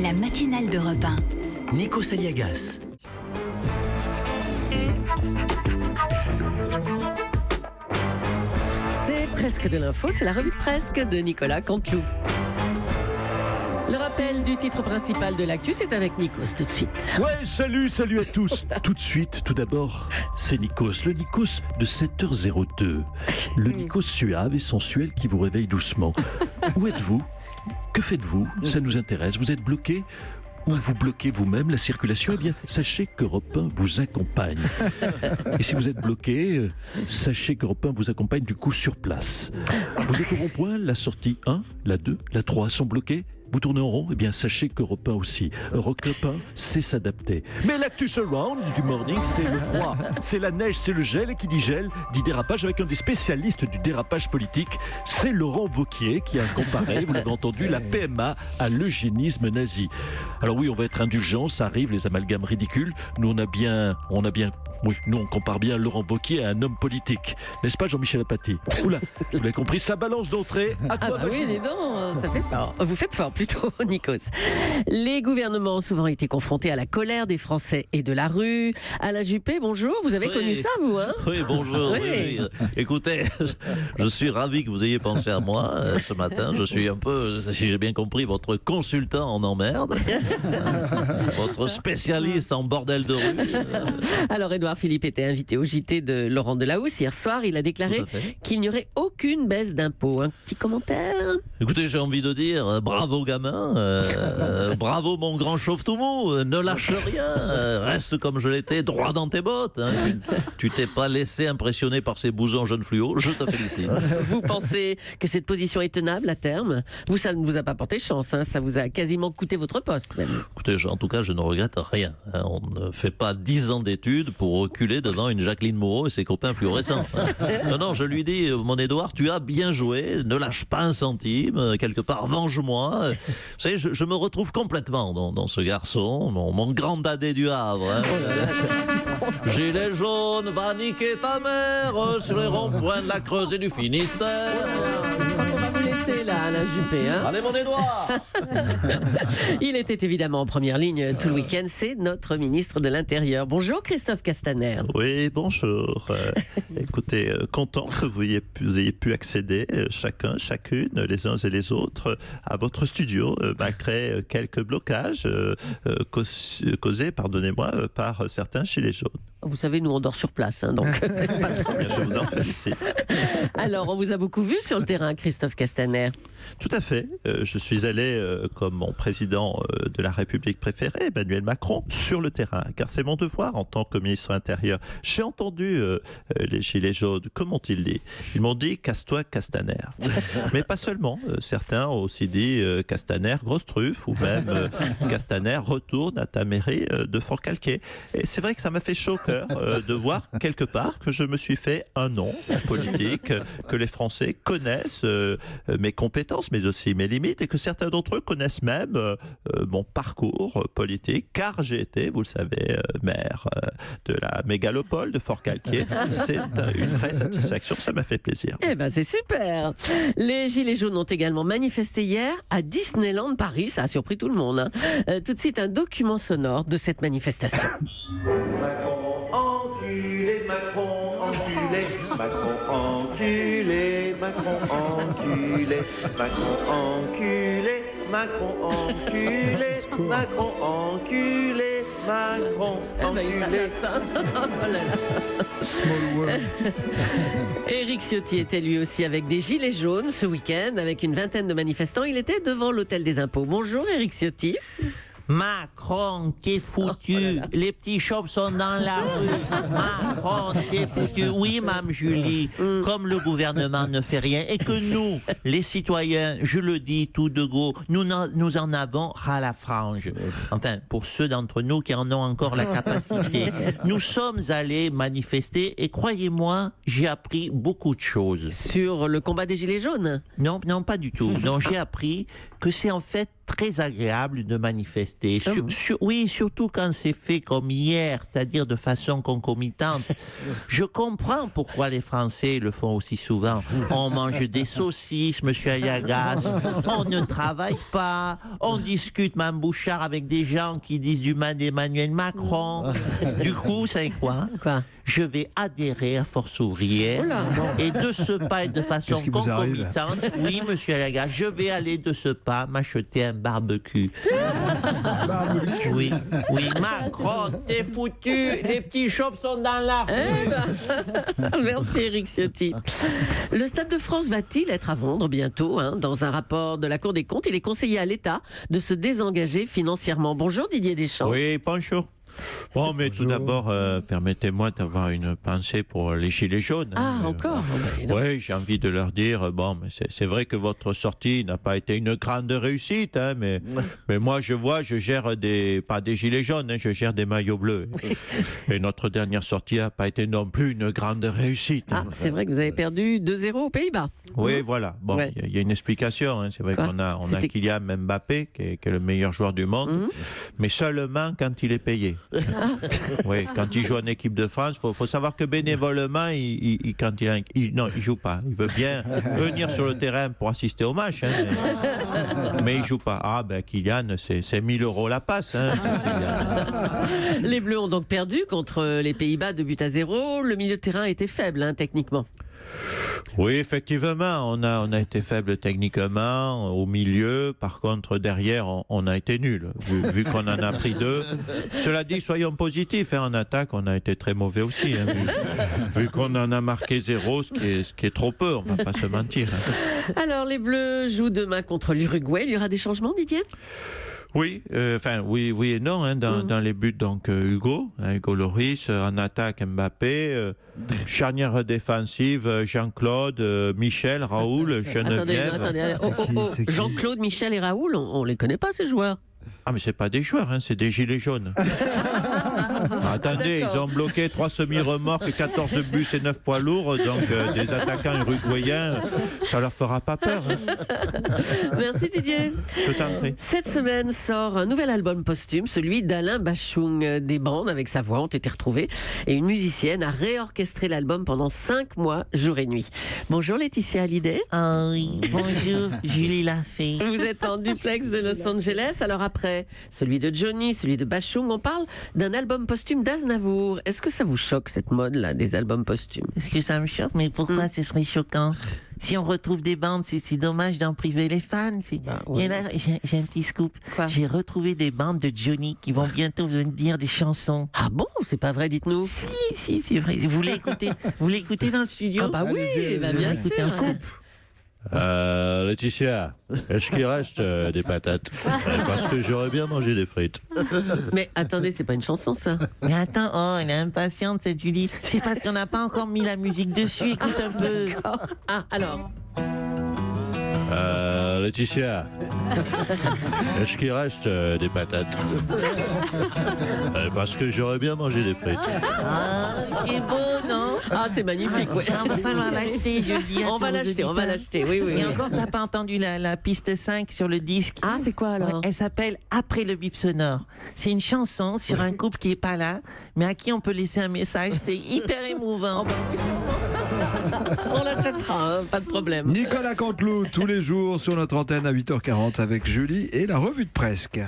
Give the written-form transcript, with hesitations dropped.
La matinale d'Europe 1. Nikos Aliagas. C'est presque de l'info, c'est la revue de presse de Nicolas Canteloup. Le rappel du titre principal de l'actu, c'est avec Nikos tout de suite. Ouais, salut à tous. Tout de suite, tout d'abord, c'est Nikos. Le Nikos de 7h02. Le Nikos suave et sensuel qui vous réveille doucement. Où êtes-vous ? Que faites-vous ? Ça nous intéresse. Vous êtes bloqué ? Ou vous bloquez vous-même la circulation, eh bien, sachez qu'Europe 1 vous accompagne. Et si vous êtes bloqué, sachez qu'Europe 1 vous accompagne du coup sur place. Vous êtes au rond-point, la sortie 1, la 2, la 3 sont bloquées. Vous tournez en rond, eh bien, sachez qu'Europe 1 aussi. Europe 1 sait s'adapter. Mais l'actu surround du morning, c'est le froid, c'est la neige, c'est le gel. Et qui dit gel, dit dérapage avec un des spécialistes du dérapage politique. C'est Laurent Wauquiez qui a comparé, vous l'avez entendu, la PMA à l'eugénisme nazi. Alors oui, on va être indulgent, ça arrive, les amalgames ridicules. Nous, on compare bien Laurent Wauquiez à un homme politique. N'est-ce pas, Jean-Michel Apathy ? Oula, vous l'avez compris, ça balance d'entrée. À toi, oui, dis donc, ça fait fort. Vous faites fort plutôt, Nikos. Les gouvernements ont souvent été confrontés à la colère des Français et de la rue. Alain Juppé, bonjour, vous avez connu ça, vous, hein ? Oui, bonjour. Oui. Écoutez, je suis ravi que vous ayez pensé à moi ce matin. Je suis un peu, si j'ai bien compris, votre consultant en emmerde, votre spécialiste en bordel de rue. Alors, Édouard Philippe était invité au JT de Laurent Delahousse hier soir. Il a déclaré qu'il n'y aurait aucune baisse d'impôts. Un petit commentaire ? Écoutez, j'ai envie de dire, bravo gamin, bravo mon grand chauve-tout-mou, ne lâche rien, reste comme je l'étais, droit dans tes bottes. Hein. Tu t'es pas laissé impressionner par ces bousons jeunes fluo, je te félicite. Vous pensez que cette position est tenable à terme ? Vous, ça ne vous a pas porté chance, hein, ça vous a quasiment coûté votre poste même. Écoutez, en tout cas, je ne regrette rien. Hein. On ne fait pas 10 ans d'études pour reculer devant une Jacqueline Moreau et ses copains fluorescents. Hein. Non, je lui dis, mon Édouard, tu as bien joué, ne lâche pas un centime, quelque part, venge-moi. Vous savez, je me retrouve complètement dans ce garçon, mon grand dadé du Havre. Hein. Gilet jaune, va niquer ta mère sur les ronds-points de la Creuse et du Finistère. On va vous laisser là, Alain Juppé. Hein. Allez, mon Édouard. Il était évidemment en première ligne tout le week-end, c'est notre ministre de l'Intérieur. Bonjour Christophe Castaner. Oui, bonjour. Écoutez, content que vous ayez pu accéder chacune, les uns et les autres, à votre studio, malgré quelques blocages causés, pardonnez-moi, par certains gilets jaunes. Vous savez, nous on dort sur place, hein, donc. Je vous en félicite. Alors, on vous a beaucoup vu sur le terrain, Christophe Castaner. Tout à fait. Je suis allé, comme mon président de la République préféré, Emmanuel Macron, sur le terrain, car c'est mon devoir en tant que ministre de l'Intérieur. J'ai entendu les gilets jaunes, comment ont-ils dit ? Ils m'ont dit « casse-toi, Castaner ». Mais pas seulement. Certains ont aussi dit « Castaner, grosse truffe » ou même « Castaner, retourne à ta mairie de Fort-Calquier ». Et c'est vrai que ça m'a fait chaud de voir quelque part que je me suis fait un nom en politique, que les Français connaissent mes compétences mais aussi mes limites et que certains d'entre eux connaissent même mon parcours politique car j'ai été, vous le savez, maire de la mégalopole de Fort-Calquier. C'est une vraie satisfaction, ça m'a fait plaisir. Eh ben c'est super. Les Gilets jaunes ont également manifesté hier à Disneyland Paris, ça a surpris tout le monde. Hein. Tout de suite un document sonore de cette manifestation. Enculé, Macron, enculé, Macron, enculé, Macron, enculé, Macron, enculé, Macron, enculé, Macron, enculé, Macron, Eh ben, il s'adapte, hein. Oh là là. Éric Ciotti était lui aussi avec des gilets jaunes ce week-end, avec une vingtaine de manifestants. Il était devant l'hôtel des impôts. Bonjour Éric Ciotti. Macron, t'es foutu. Les petits chauves sont dans la rue. Macron, t'es foutu. Oui, Mme Julie, comme le gouvernement ne fait rien et que nous, les citoyens, je le dis tout de go, nous en avons ras la frange. Enfin, pour ceux d'entre nous qui en ont encore la capacité. Nous sommes allés manifester et croyez-moi, j'ai appris beaucoup de choses. Sur le combat des gilets jaunes ? Non, pas du tout. Non, j'ai appris que c'est en fait très agréable de manifester. Ah bon Oui, surtout quand c'est fait comme hier, c'est-à-dire de façon concomitante. Je comprends pourquoi les Français le font aussi souvent. On mange des saucisses, monsieur Ayagas, on ne travaille pas, on discute Mme Bouchard avec des gens qui disent du mal d'Emmanuel Macron. Du coup, vous savez quoi? Quoi? Je vais adhérer à Force ouvrière. Oh là. Et de ce pas et de façon Qu'est-ce qui vous arrive? concomitante, oui, monsieur Alaga, je vais aller de ce pas m'acheter un barbecue. Oui, oui, Macron, t'es foutu. Les petits chauves sont dans la rue. Merci Éric Ciotti. Le Stade de France va-t-il être à vendre bientôt hein? Dans un rapport de la Cour des comptes, il est conseillé à l'État de se désengager financièrement. Bonjour Didier Deschamps. Oui, bonjour. Bon, mais tout d'abord, permettez-moi d'avoir une pensée pour les Gilets jaunes. Ah, encore Oui, j'ai envie de leur dire, bon, mais c'est vrai que votre sortie n'a pas été une grande réussite, hein, mais moi, je gère pas des Gilets jaunes, hein, je gère des maillots bleus. Et notre dernière sortie n'a pas été non plus une grande réussite. Ah, c'est vrai que vous avez perdu 2-0 aux Pays-Bas. Oui, voilà. Bon, Ouais. il y a une explication. Hein. C'est vrai Quoi? qu'on a C'était- Kylian Mbappé, qui est le meilleur joueur du monde, mais seulement quand il est payé. Oui, quand il joue en équipe de France, faut savoir que bénévolement, quand non, il joue pas. Il veut bien venir sur le terrain pour assister au match, hein, mais il joue pas. Ah ben Kylian, c'est 1000 € la passe. Hein, Kylian. Les Bleus ont donc perdu contre les Pays-Bas 2-0. Le milieu de terrain était faible hein, techniquement. Oui, effectivement, on a été faible techniquement au milieu. Par contre, derrière, on a été nul, vu qu'on en a pris 2. Cela dit, soyons positifs. Hein, en attaque, on a été très mauvais aussi. Hein, vu qu'on en a marqué 0, ce qui est trop peu, on ne va pas se mentir. Hein. Alors, les Bleus jouent demain contre l'Uruguay. Il y aura des changements, Didier? Oui, oui et non. Hein, dans les buts, donc Hugo Lloris, en attaque Mbappé, charnière défensive Jean-Claude, Michel, Raoul, Geneviève. Attendez. C'est qui Jean-Claude, Michel et Raoul, on les connaît pas ces joueurs. Ah mais c'est pas des joueurs, hein, c'est des gilets jaunes. Attendez, D'accord. ils ont bloqué 3 semi-remorques, 14 bus et 9 poids lourds, donc des attaquants uruguayens, ça leur fera pas peur. Hein. Merci Didier. Je t'en prie. Cette semaine sort un nouvel album posthume, celui d'Alain Bachung. Des bandes avec sa voix ont été retrouvées et une musicienne a réorchestré l'album pendant 5 mois, jour et nuit. Bonjour Laetitia Hallyday. Ah oui, bonjour, Julie Lafay. Vous êtes en duplex de Los Angeles, alors après celui de Johnny, celui de Bachung, on parle d'un album posthume d'Aznavour. Est-ce que ça vous choque cette mode-là des albums posthumes? Est-ce que ça me choque? Mais pourquoi ce serait choquant? Si on retrouve des bandes, c'est dommage d'en priver les fans. Bah, ouais. J'ai un petit scoop. Quoi? J'ai retrouvé des bandes de Johnny qui vont bientôt venir dire des chansons. Ah bon? C'est pas vrai, dites-nous. Si, c'est vrai. Vous l'écoutez dans le studio? Ah bah oui, bah bien sûr. Écoutez un scoop. Laetitia, est-ce qu'il reste des patates? Parce que j'aurais bien mangé des frites. Mais attendez, c'est pas une chanson ça. Mais attends, oh, elle est impatiente cette Julie. C'est parce qu'on n'a pas encore mis la musique dessus. Écoute un peu. Ah alors. Laetitia, est-ce qu'il reste des patates? Parce que j'aurais bien mangé des frites. Ah, c'est beau, non? Ah c'est magnifique, ouais. On va falloir l'acheter, je dis. On va l'acheter, oui. Et encore, t'as pas entendu la piste 5 sur le disque? Ah c'est quoi alors? Ouais, elle s'appelle Après le bip sonore. C'est une chanson sur un couple qui est pas là, mais à qui on peut laisser un message. C'est hyper émouvant. On l'achètera, hein, pas de problème. Nicolas Canteloup, tous les jours sur notre antenne à 8h40 avec Julie et la revue de Presque.